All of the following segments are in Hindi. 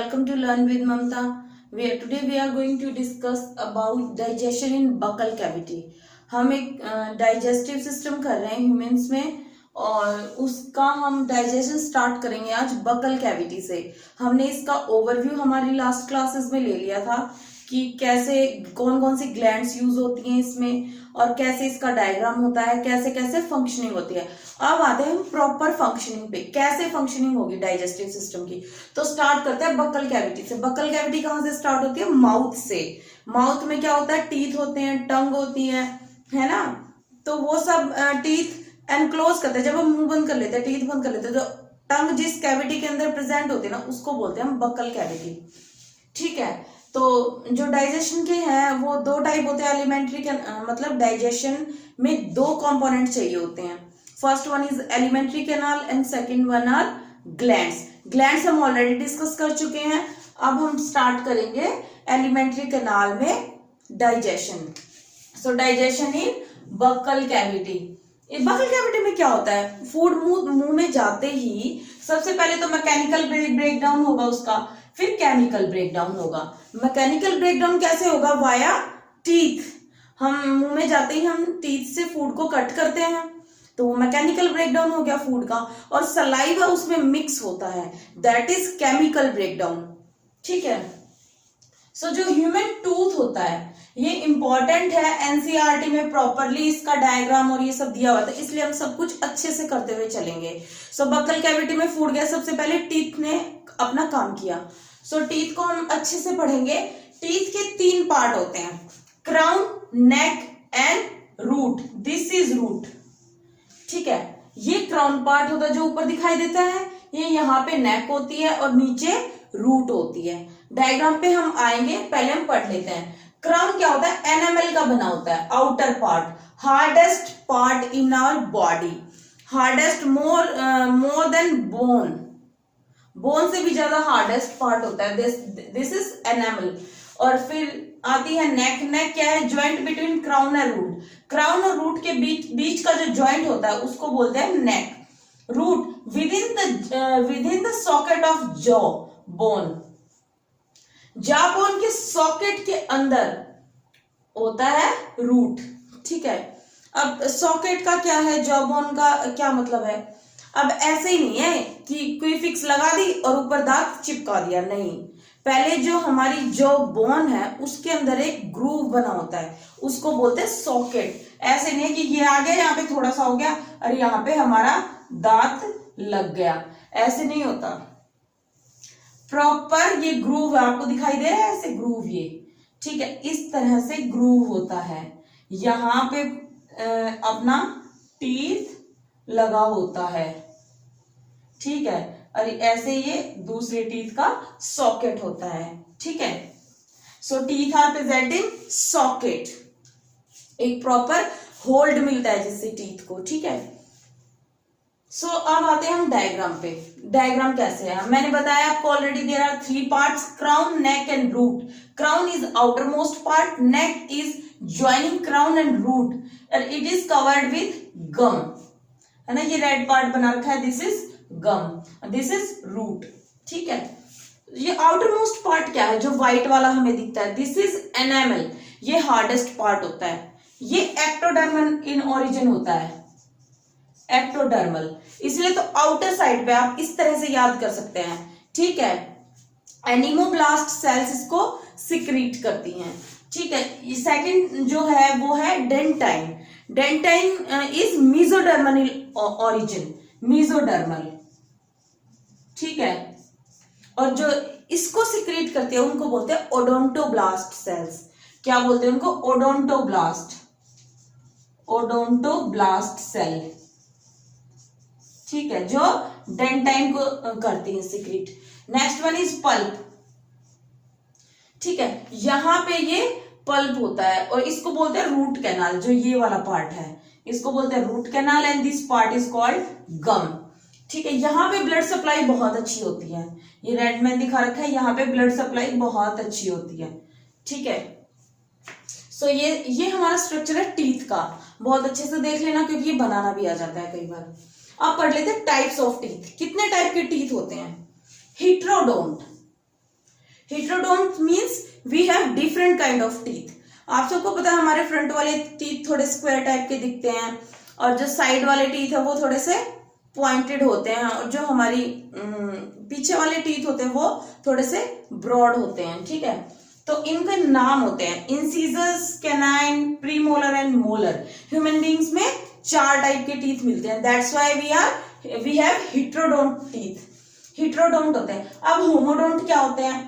welcome to Learn with Mamta. Today we are going to discuss about digestion in buccal cavity. हम एक डाइजेस्टिव सिस्टम कर रहे हैं ह्यूमंस में और उसका हम डाइजेशन स्टार्ट करेंगे आज बकल कैविटी से। हमने इसका ओवरव्यू हमारी लास्ट क्लासेस में ले लिया था कि कैसे कौन कौन सी ग्लैंड्स यूज होती हैं इसमें और कैसे इसका डायग्राम होता है, कैसे कैसे फंक्शनिंग होती है। अब आते हैं हम प्रॉपर फंक्शनिंग पे, कैसे फंक्शनिंग होगी डाइजेस्टिव सिस्टम की। तो स्टार्ट करते हैं बकल कैविटी से। बकल कैविटी कहाँ से स्टार्ट होती है? माउथ से। माउथ में क्या होता है? टीथ होते हैं, टंग होती है ना। तो वो सब टीथ एनक्लोज करते हैं। जब हम मुंह बंद कर लेते हैं, टीथ बंद कर लेते हैं, तो टंग जिस कैविटी के अंदर प्रेजेंट होती है ना, उसको बोलते हैं हम बकल कैविटी। ठीक है। तो जो डाइजेशन के हैं वो दो टाइप होते हैं एलिमेंट्री के, मतलब डाइजेशन में दो कंपोनेंट चाहिए होते हैं। First one is alimentary canal and second one are glands. Glands हम ऑलरेडी डिस्कस कर चुके हैं। अब हम स्टार्ट करेंगे एलिमेंट्री कैनाल में digestion. So digestion in buccal cavity. Buccal cavity में क्या होता है? फूड मुंह में जाते ही सबसे पहले तो मैकेनिकल ब्रेकडाउन होगा उसका, फिर केमिकल ब्रेकडाउन होगा। मैकेनिकल ब्रेकडाउन कैसे होगा? Via teeth. हम मुंह में जाते ही हम टीथ से फूड को कट करते हैं, तो मैकेनिकल ब्रेकडाउन हो गया फूड का। और सलाइवा उसमें मिक्स होता है, दैट इज केमिकल ब्रेकडाउन। ठीक है। सो जो ह्यूमन टूथ होता है ये इंपॉर्टेंट है। एनसीईआरटी में प्रॉपरली इसका डायग्राम और ये सब दिया हुआ था, इसलिए हम सब कुछ अच्छे से करते हुए चलेंगे। सो बकल कैविटी में फूड गया, सबसे पहले टीथ ने अपना काम किया। सो टीथ को हम अच्छे से पढ़ेंगे। टीथ के तीन पार्ट होते हैं, crown, neck and root. This is root. ठीक है। ये क्राउन पार्ट होता है जो ऊपर दिखाई देता है, ये यहाँ पे नेक होती है और नीचे रूट होती है। डायग्राम पे हम आएंगे, पहले हम पढ़ लेते हैं। क्राउन क्या होता है? एनामल का बना होता है, outer part, hardest part in our body. Hardest more than bone, bone से भी ज्यादा हार्डेस्ट पार्ट होता है। This is enamel. और फिर आती है नेक। नेक क्या है? Joint between crown and root. Crown और रूट के बीच का जो ज्वाइंट होता है उसको बोलते हैं neck. Root within the socket of jaw bone. Jaw bone के सॉकेट के अंदर होता है रूट। ठीक है। अब सॉकेट का क्या है, जॉ बोन का क्या मतलब है? अब ऐसे ही नहीं है कि कोई फिक्स लगा दी और ऊपर दांत चिपका दिया, नहीं। पहले जो हमारी जो बोन है उसके अंदर एक ग्रूव बना होता है, उसको बोलते हैं सॉकेट। ऐसे नहीं है कि ये आ गया, यहाँ पे थोड़ा सा हो गया और यहाँ पे हमारा दांत लग गया, ऐसे नहीं होता। प्रॉपर ये ग्रूव आपको दिखाई दे रहा है, ऐसे ग्रूव ये। ठीक है। इस तरह से ग्रूव होता है, यहाँ पे अपना टीथ लगा होता है। ठीक है। और ऐसे ये दूसरे टीथ का सॉकेट होता है। ठीक है। So teeth are present in socket. एक प्रॉपर होल्ड मिलता है जिससे टीथ को। ठीक है। सो अब आते हैं हम डायग्राम पे। डायग्राम कैसे है? मैंने बताया आपको already, there are three parts, crown, neck and root. Crown is outer most part, neck is joining crown and root, and it is covered with gum, है ना। ये रेड पार्ट बना रखा है, this is gum, this is root. ठीक है। ये आउटर मोस्ट पार्ट क्या है जो व्हाइट वाला हमें दिखता है? This is enamel. ये हार्डेस्ट पार्ट होता है। ये एक्टोडर्मल इन ओरिजिन होता है, एक्टोडर्मल। इसलिए तो आउटर साइड पे आप इस तरह से याद कर सकते हैं। ठीक है। एनिमोब्लास्ट सेल्स इसको सिक्रीट करती हैं। ठीक है। सेकंड जो है वो है dentine. Dentine is mesodermal origin, mesodermal. ठीक है। और जो इसको सिक्रीट करते हैं उनको बोलते हैं ओडोंटोब्लास्ट सेल्स। क्या बोलते हैं उनको? Odontoblast, odontoblast cell. ठीक है। जो डेंटाइन को करती है secrete. Next one is pulp. ठीक है। यहां पे ये पल्प होता है और इसको बोलते हैं रूट कैनाल। जो ये वाला पार्ट है इसको बोलते हैं root canal and this part is called gum. ठीक है। यहाँ पे ब्लड सप्लाई बहुत अच्छी होती है, ये रेड में दिखा रखा है, यहाँ पे ब्लड सप्लाई बहुत अच्छी होती है। ठीक है। सो ये हमारा स्ट्रक्चर है टीथ का। बहुत अच्छे से देख लेना क्योंकि ये बनाना भी आ जाता है कई बार। अब पढ़ लेते हैं टाइप्स ऑफ टीथ। कितने टाइप के टीथ होते हैं? Heterodont, heterodont means we have different kind of teeth. आप सबको पता है हमारे फ्रंट वाले टीथ थोड़े स्क्वायर टाइप के दिखते हैं और जो साइड वाले टीथ है वो थोड़े से पॉइंटेड होते हैं और जो हमारी पीछे वाले टीथ होते हैं वो थोड़े से ब्रॉड होते हैं। ठीक है, तो इनके नाम होते हैं incisors, canine, premolar and molar. Human beings में 4 टाइप के टीथ मिलते हैं, that's why we have heterodont teeth. Heterodont होते हैं। अब होमोडोंट क्या होते हैं?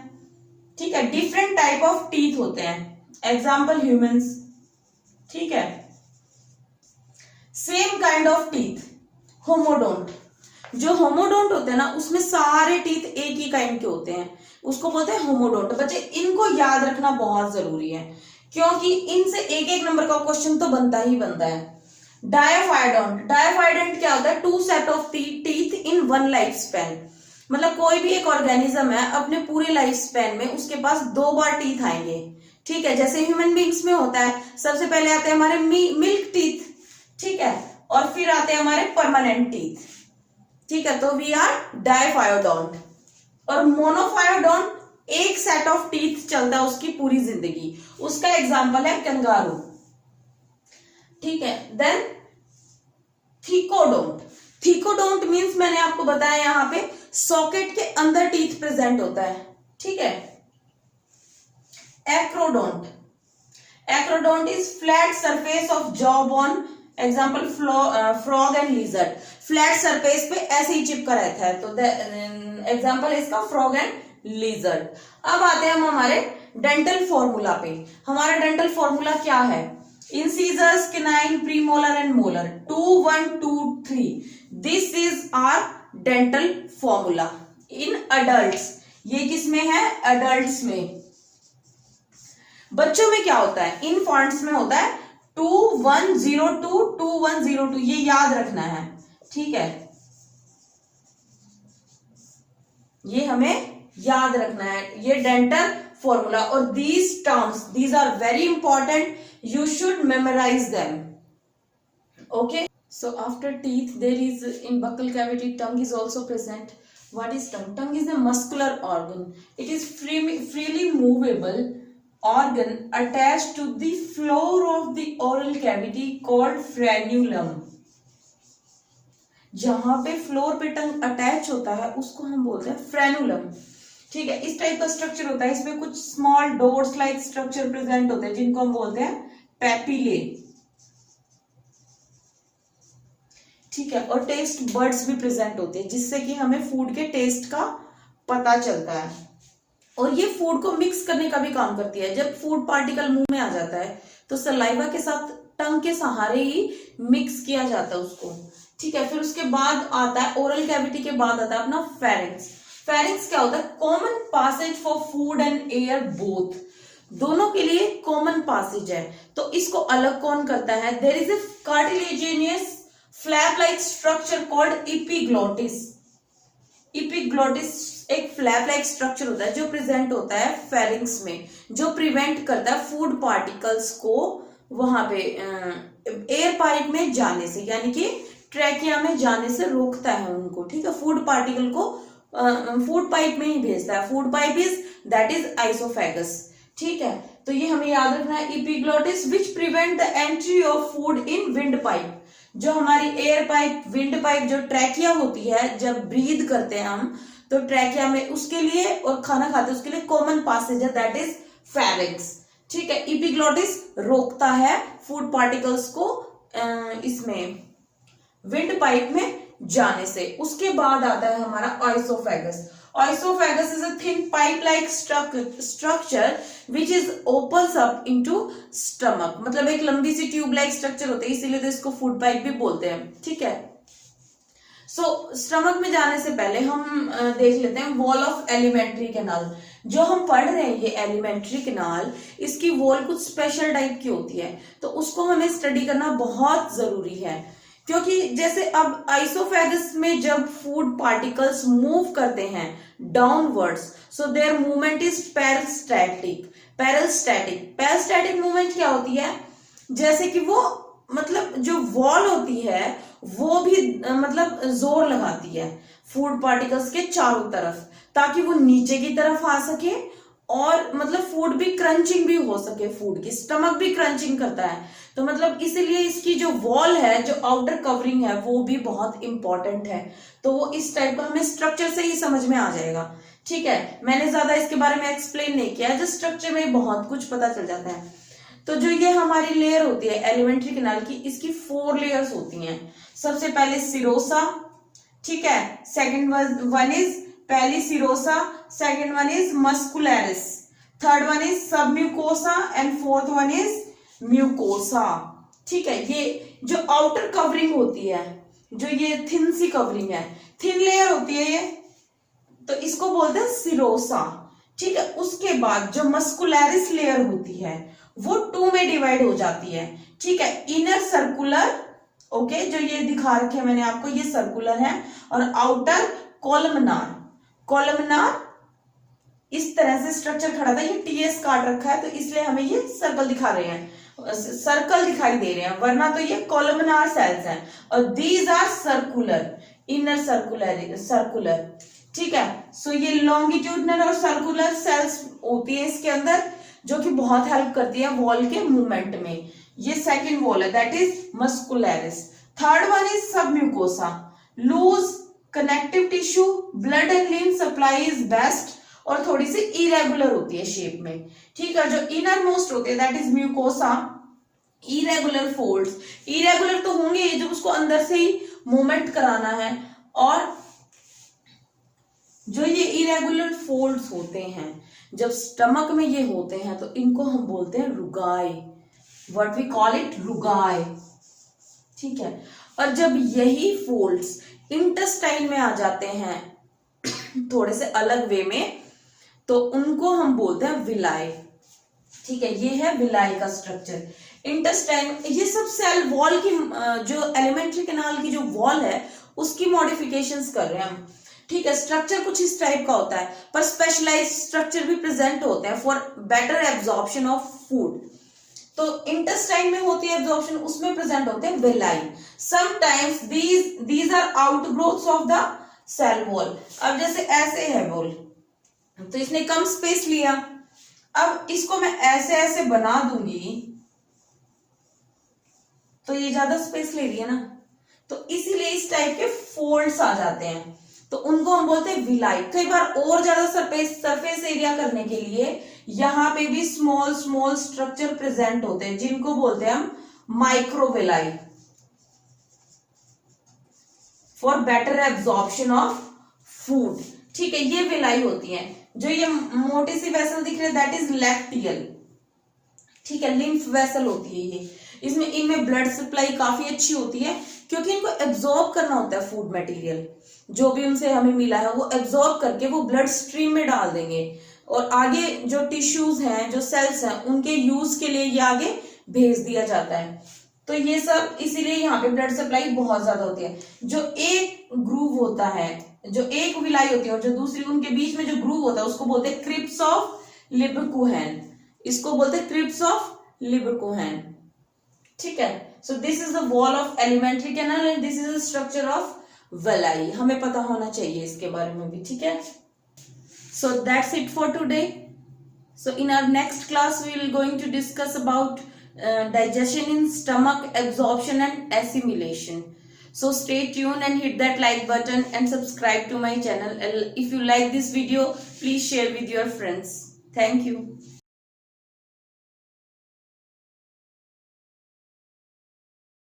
ठीक है, डिफरेंट टाइप ऑफ टीथ होते हैं। Example humans. ठीक है, same kind of teeth homodont. जो होमोडोंट होते हैं ना उसमें सारे टीथ एक ही काइंड के होते हैं, उसको बोलते हैं होमोडोंट। बच्चे इनको याद रखना बहुत जरूरी है क्योंकि इनसे एक एक नंबर का क्वेश्चन तो बनता ही बनता है। डायफाइडोंट। डायफाइडेंट क्या होता है? 2 set of teeth in 1 life span. मतलब कोई भी एक ऑर्गेनिज्म है अपने पूरे लाइफ स्पैन में उसके पास 2 बार टीथ आएंगे। ठीक है, जैसे ह्यूमन बींग्स में होता है, सबसे पहले आते हैं हमारे मिल्क टीथ। ठीक है, और फिर आते हैं हमारे परमानेंट टीथ। ठीक है, तो वी आर डायफायोडोंट। और मोनोफायोडोंट एक सेट ऑफ टीथ चलता है उसकी पूरी जिंदगी, उसका एग्जांपल है कंगारू। ठीक है, देन थीकोडोंट। थीकोडोंट मींस मैंने आपको बताया यहां पे सॉकेट के अंदर टीथ प्रेजेंट होता है। ठीक है, acrodont. Acrodont is flat surface of jaw bone. Example frog and lizard. Flat surface पे ऐसे ही चिपका रहता है, तो एग्जाम्पल इसका फ्रॉग एंड लिजर्ड। अब आते हैं हम हमारे डेंटल फॉर्मूला पे। हमारा डेंटल फॉर्मूला क्या है? Incisors, canine, premolar and molar. 2 1 2 3। This is our dental formula in adults. ये किसमें है? अडल्ट्स में। बच्चों में क्या होता है? इनफेंट्स में होता है 2 1 0 2 2 1 0 2। ये याद रखना है। ठीक है, ये हमें याद रखना है, ये डेंटल फॉर्मूला। और these terms, these are very important, you should memorize them. Okay, so after teeth there is in buccal cavity tongue is also present. What is tongue? Tongue is a muscular organ. It is freely movable organ attached to the floor of the oral cavity called frenulum. जहां पे फ्लोर पे टंग अटैच होता है उसको हम बोलते हैं फ्रेनुलम। ठीक है, इस टाइप का स्ट्रक्चर होता है, इसमें कुछ small doors like structure present होते हैं जिनको हम बोलते हैं पैपिले। ठीक है, और टेस्ट बर्ड्स भी प्रेजेंट होते हैं जिससे कि हमें फूड के टेस्ट का पता चलता है। और ये फूड को मिक्स करने का भी काम करती है। जब फूड पार्टिकल मुंह में आ जाता है तो सलाइवा के साथ टंग के सहारे ही मिक्स किया जाता है उसको। ठीक है, फिर उसके बाद आता है ओरल कैविटी के बाद आता है अपना फेरिंक्स। फेरिंक्स क्या होता है? Common passage for food and air both. दोनों के लिए कॉमन पासेज है, तो इसको अलग कौन करता है? There is a cartilaginous flap like structure called epiglottis. Epiglottis एक फ्लैप लाइक स्ट्रक्चर होता है जो प्रेजेंट होता है फेरिंक्स में, जो प्रिवेंट करता है फूड पार्टिकल्स को वहां पे एयर पाइप में जाने से, यानी कि ट्रैकिया में जाने से रोकता है उनको। ठीक है, फूड पार्टिकल को फूड पाइप में ही भेजता है। Food pipe is that is oesophagus. ठीक है, तो ये हमें याद रखना है। Epiglottis which prevent the entry of food in wind pipe. जो हमारी एयर पाइप, विंड पाइप, जो ट्रैकिया होती है, जब ब्रीद करते हैं हम तो ट्रैकिया में उसके लिए और खाना खाते हैं उसके लिए कॉमन पासेज है, दैट इज फेरिंक्स। ठीक है, इपिग्लोटिस रोकता है फूड पार्टिकल्स को इसमें विंड पाइप में जाने से। उसके बाद आता है हमारा oesophagus. Oesophagus is a thin pipe like structure which is opens up into stomach. मतलब एक लंबी सी ट्यूब लाइक स्ट्रक्चर होती है, इसीलिए तो इसको फूड पाइप भी बोलते हैं। ठीक है, सो स्टमक में जाने से पहले हम देख लेते हैं वॉल ऑफ एलिमेंट्री कैनाल। जो हम पढ़ रहे हैं ये एलिमेंट्री कैनाल, इसकी वॉल कुछ स्पेशल टाइप की होती है, तो उसको हमें स्टडी करना बहुत जरूरी है। क्योंकि जैसे अब आइसोफेगस में जब फूड पार्टिकल्स मूव करते हैं downwards, so their movement is peristaltic. Peristaltic movement क्या होती है? जैसे कि वो मतलब जो वॉल होती है वो भी मतलब जोर लगाती है फूड पार्टिकल्स के चारों तरफ, ताकि वो नीचे की तरफ आ सके और मतलब फूड भी क्रंचिंग भी हो सके, फूड की स्टमक भी क्रंचिंग करता है, तो मतलब इसीलिए इसकी जो वॉल है, जो आउटर कवरिंग है, वो भी बहुत इंपॉर्टेंट है। तो वो इस टाइप का हमें स्ट्रक्चर से ही समझ में आ जाएगा। ठीक है, मैंने ज्यादा इसके बारे में एक्सप्लेन नहीं किया, जो स्ट्रक्चर में बहुत कुछ पता चल जाता है। तो जो ये हमारी लेयर होती है एलिमेंट्री कैनाल की, इसकी 4 लेयर्स होती हैं। सबसे पहले सिरोसा, ठीक है, सेकंड वन इज पहली serosa, second one is muscularis, third one is submucosa and fourth one is mucosa. ठीक है, ये जो आउटर कवरिंग होती है, जो ये थिन सी कवरिंग है, थिन लेयर होती है ये, तो इसको बोलते हैं सिरोसा। ठीक है, उसके बाद जो मस्कुलरिस लेयर होती है वो 2 में डिवाइड हो जाती है। ठीक है, इनर सर्कुलर, ओके, जो ये दिखा रखे हैं मैंने आपको, ये सर्कुलर है, और आउटर कॉलमनार। कॉलमनार इस तरह से स्ट्रक्चर खड़ा था, ये टीएस काट रखा है तो इसलिए हमें ये सर्कल दिखा रहे हैं, सर्कल दिखाई दे रहे हैं, वरना तो ये कॉलमनार सेल्स हैं। और these are circular, inner circular. ठीक है, सो ये लॉन्गिट्यूडनल और सर्कुलर सेल्स होती है इसके अंदर, जो कि बहुत हेल्प करती है वॉल के मूवमेंट में। ये सेकंड वॉल है, that is muscularis. Third one is submucosa, loose connective tissue, blood and lymph supply is best, और थोड़ी सी इरेगुलर होती है शेप में। ठीक है, जो इनर मोस्ट होती है that is mucosa, irregular folds, irregular तो होंगे जब उसको अंदर से ही मूवमेंट कराना है, और जो ये इरेगुलर फोल्ड्स होते हैं जब स्टमक में ये होते हैं तो इनको हम बोलते हैं रुगाई, व्हाट वी कॉल इट रुगाई। ठीक है, और जब यही फोल्ड्स इंटेस्टाइन में आ जाते हैं थोड़े से अलग वे में, तो उनको हम बोलते हैं विलाई। ठीक है, ये है विलाई का स्ट्रक्चर। इंटेस्टाइन, ये सब सेल वॉल की, जो एलिमेंट्री कैनाल की जो वॉल है उसकी मॉडिफिकेशंस कर रहे हैं हम। ठीक है, स्ट्रक्चर कुछ इस टाइप का होता है, पर स्पेशलाइज स्ट्रक्चर भी प्रेजेंट होते हैं for better absorption of food. तो इंटेस्टाइन में होती है एब्जॉर्प्शन, उसमें प्रेजेंट होते हैं villi. Sometimes these are outgrowths of the cell wall. अब जैसे ऐसे है वॉल, तो इसने कम स्पेस लिया, अब इसको मैं ऐसे ऐसे बना दूंगी तो ये ज्यादा स्पेस ले रही है ना, तो इसीलिए इस टाइप के फोल्ड्स आ जाते हैं, तो उनको हम बोलते हैं विलाई। कई बार और ज्यादा सरफेस एरिया करने के लिए यहां पे भी स्मॉल स्मॉल स्ट्रक्चर प्रेजेंट होते हैं, जिनको बोलते हैं हम microvilli, for better absorption of food. ठीक है, ये विलाई होती है। जो ये मोटी सी वेसल दिख रही है दैट इज लैक्टियल। ठीक है, लिम्फ वेसल होती है ये, इसमें इनमें ब्लड सप्लाई काफी अच्छी होती है, क्योंकि इनको एब्जॉर्ब करना होता है फूड मटेरियल, जो भी उनसे हमें मिला है वो एब्जॉर्ब करके वो ब्लड स्ट्रीम में डाल देंगे, और आगे जो टिश्यूज हैं, जो सेल्स हैं, उनके यूज के लिए ये आगे भेज दिया जाता है। तो ये सब इसीलिए यहाँ पे ब्लड सप्लाई बहुत ज्यादा होती है। जो एक ग्रूव होता है, जो एक विलाई होती है और जो दूसरी, उनके बीच में जो ग्रूव होता है उसको बोलते हैं क्रिप्स ऑफ लिबरकुहेन, इसको बोलते हैं क्रिप्स ऑफ लिबरकुहेन। ठीक है, so this is the wall of elementary canal and this is the structure of villi. हमें पता होना चाहिए इसके बारे में भी। ठीक है, so that's it for today. So in our next class we will going to discuss about digestion in stomach, absorption and assimilation. So stay tuned and hit that like button and subscribe to my channel. If you like this video, please share with your friends. Thank you.